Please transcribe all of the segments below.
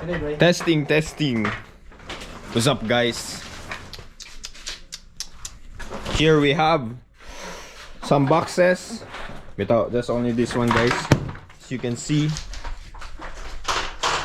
Testing, testing. What's up, guys? Here we have some boxes. Without just only this one, guys. As you can see,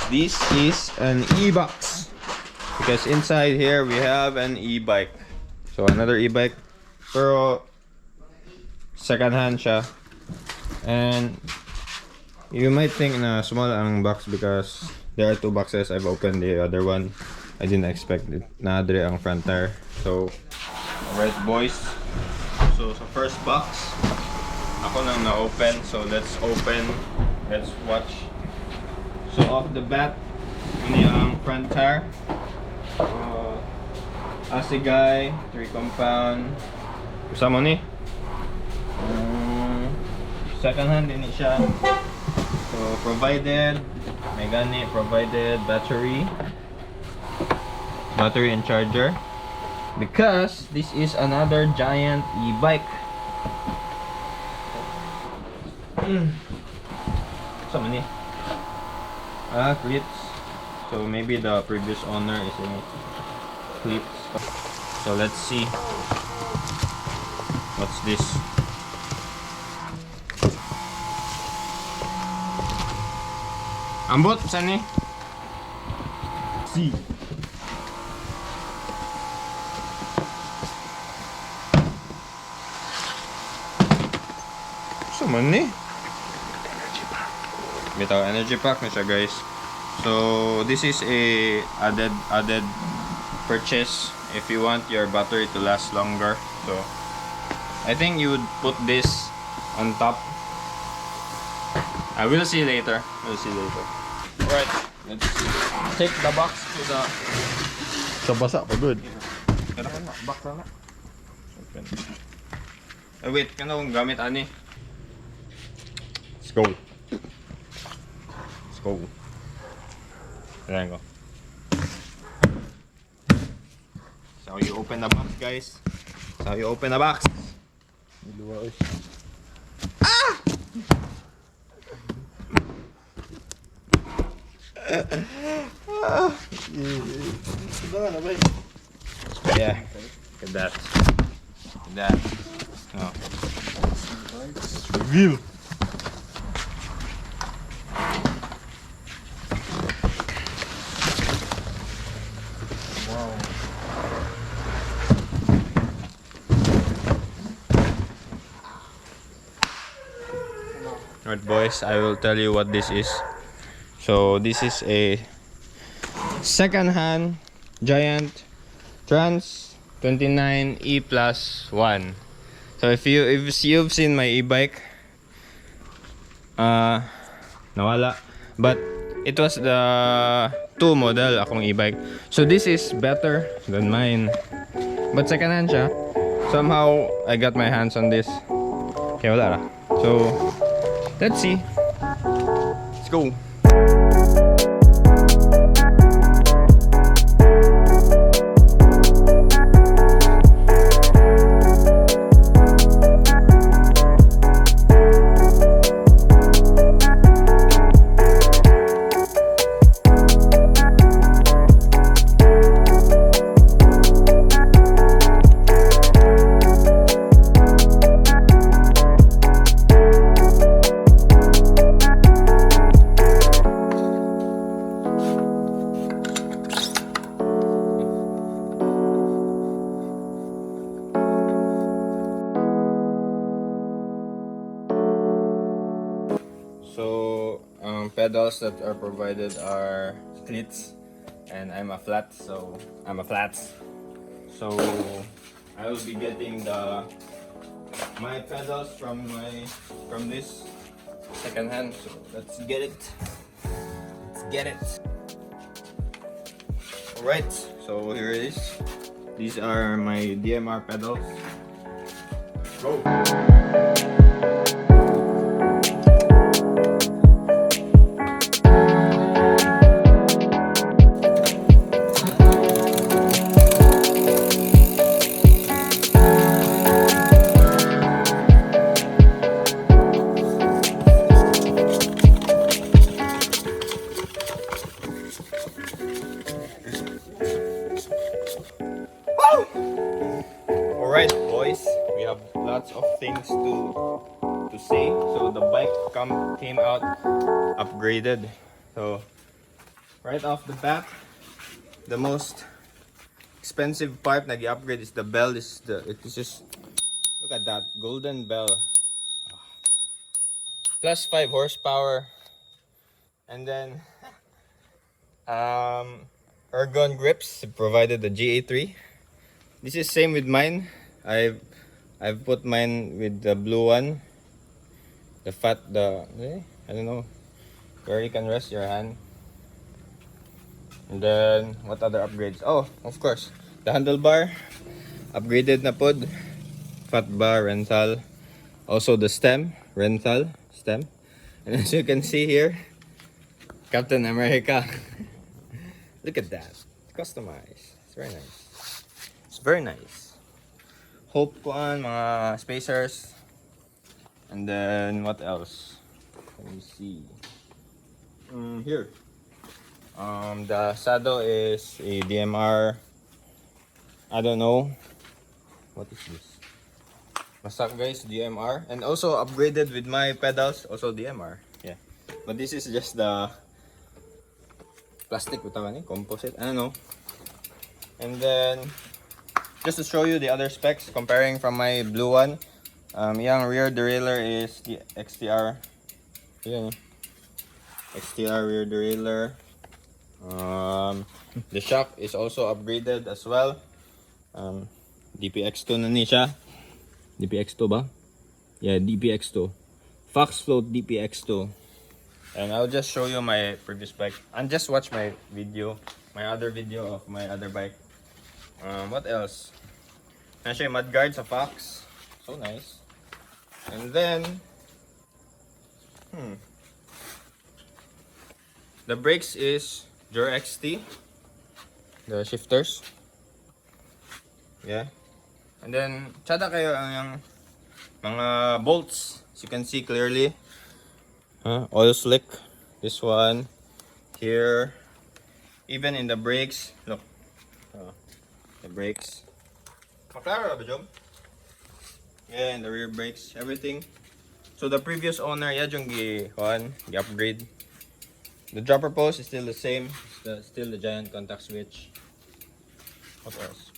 this is an e-box. Because inside here we have an e-bike. So another e-bike. Pero second hand siya. And you might think na small ang box because there are two boxes. I've opened the other one. I didn't expect it. Nadre ang front tire. So, alright boys. So sa first box, ako nang na-open. So let's open. Let's watch. So off the bat, ini ang front tire. Asigay, 3 compound. Kasama ni. Second hand din siya. So provided, may gani, provided battery and charger. Because this is another giant e-bike. Sama ni. Clips. So maybe the previous owner is in clips. So let's see. What's this? Ambot, saan ni? See. Saan ni? Bitaw, EnergyPak na siya, guys. So this is a added purchase if you want your battery to last longer. So I think you would put this on top. I will see later. We'll see later. Alright, let's take the box to the. Sa basa pa good. Kaya ka na, box na. Open. Wait, kano kung gamit ani? Let's go. Let's go. Ayan ko. So you open the box, guys. So you open the box. Ah! Yeah, look at that. Look at that. Oh. Reveal. Alright boys, I will tell you what this is. So this is a second-hand giant Trance 29 E+1. So if you've seen my e-bike, nawala. But it was the 2 model akong e-bike. So this is better than mine. But second-hand siya. Somehow I got my hands on this. Okay, wala ra. So let's see. Let's go. So pedals that are provided are cleats, and I'm a flat, so So I will be getting my pedals from this second hand. So let's get it. Alright, so here it is. These are my DMR pedals. Go. things to say. So the bike came out upgraded. So right off the bat, the most expensive part nag-upgrade is the bell. It is just, look at that golden bell. Plus 5 horsepower. And then ergon grips provided the GA3. This is same with mine. I've put mine with the blue one. I don't know where you can rest your hand. And then what other upgrades? Oh, of course, the handlebar upgraded na pod. Fat bar rental. Also the stem rental stem. And as you can see here, Captain America. Look at that. Customized. It's very nice. It's very nice. Hope kuan mga spacers. And then what else? Let me see. Here. The saddle is a DMR. I don't know. What is this? Basta guys, DMR. And also upgraded with my pedals. Also DMR. Yeah. But this is just the plastic composite. I don't know. And then just to show you the other specs, comparing from my blue one. Yung rear derailleur is the XTR. Yun. XTR rear derailleur. The shock is also upgraded as well. DPX2 na ni siya. DPX2 ba? Yeah, DPX2. Fox Float DPX2. And I'll just show you my previous bike. And just watch my video. My other video of my other bike. What else? Nasa yung mudguard sa Fox. So nice. And then the brakes is Jor XT. The shifters. Yeah. And then tsada kayo ang mga bolts. As you can see clearly. Oil slick. This one. Here. Even in the brakes. Look. The brakes. Maklaro ba job? Yeah, and the rear brakes, everything. So the previous owner, yung gi-upgrade. The dropper post is still the same. It's still the giant contact switch. What else?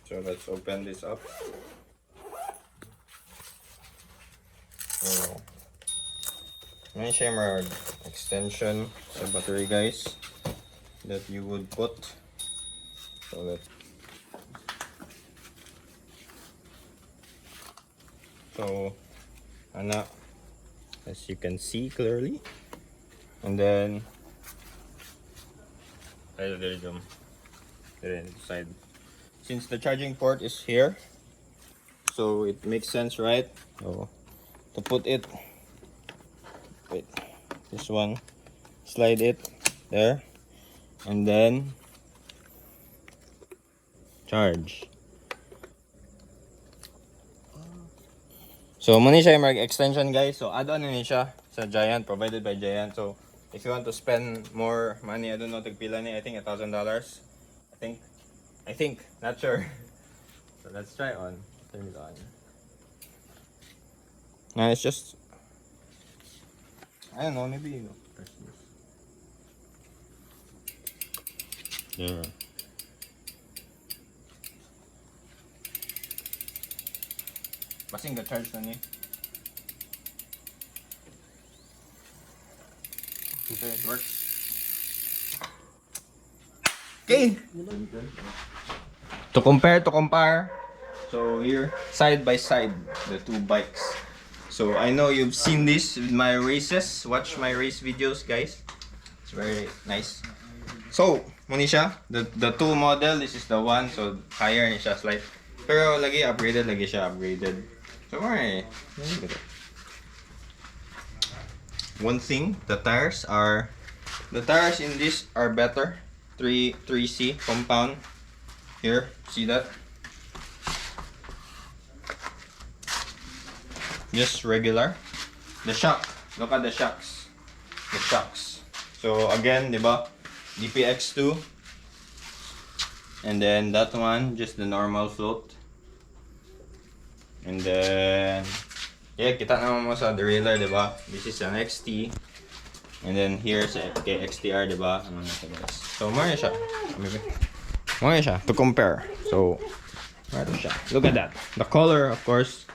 So let's open this up. So, may shimmer extension sa battery guys that you would put. So let's as you can see clearly. And then side. Since the charging port is here, so it makes sense, right? So to put it, wait, this one, slide it there, and then charge. So muna siya yung extension guys. So add-on na siya sa Giant, provided by Giant. So if you want to spend more money, I don't know tagpila ni, I think $1,000. I think, not sure. So let's try on. Turn it on. Now it's just, I don't know, maybe press this. Yeah. Basing ga-charge na ni. Okay, it works. Okay. To compare. So here, side by side, the two bikes. So I know you've seen this with my races. Watch my race videos, guys. It's very nice. So, muna siya. The two model, this is the one. So higher ni siya slight. Pero lagi siya upgraded. So alright. One thing, the tires in this are better. 3C compound. Here, see that? Just regular. The shock, look at the shocks. The shocks. So again, diba? DPX2. And then that one, just the normal float. And then, yeah, kita naman mo sa derailleur, di ba? This is an XT. And then here's a XTR, di ba? Ano na ito, guys? So, mo siya. Mo siya to compare. So, ito siya. Look at that. The color, of course.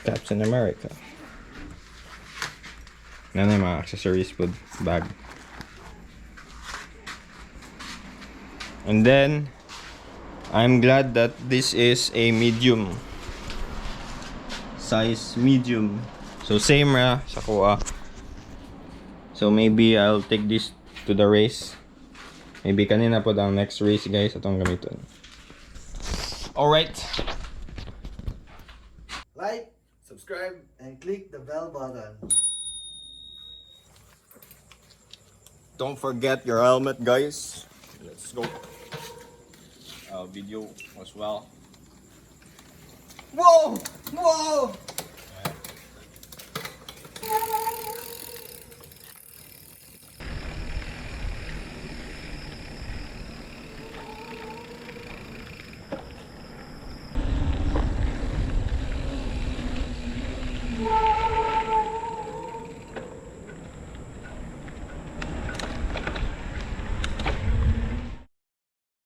Captain America. Yan yung mga accessories food bag. And then, I'm glad that this is a medium. Size medium. So same ra sa kuha. So maybe I'll take this to the race. Maybe kanina po ang next race guys atong gamiton. Alright. Like, subscribe, and click the bell button. Don't forget your helmet guys. Let's go. Video as well. Whoa! Whoa!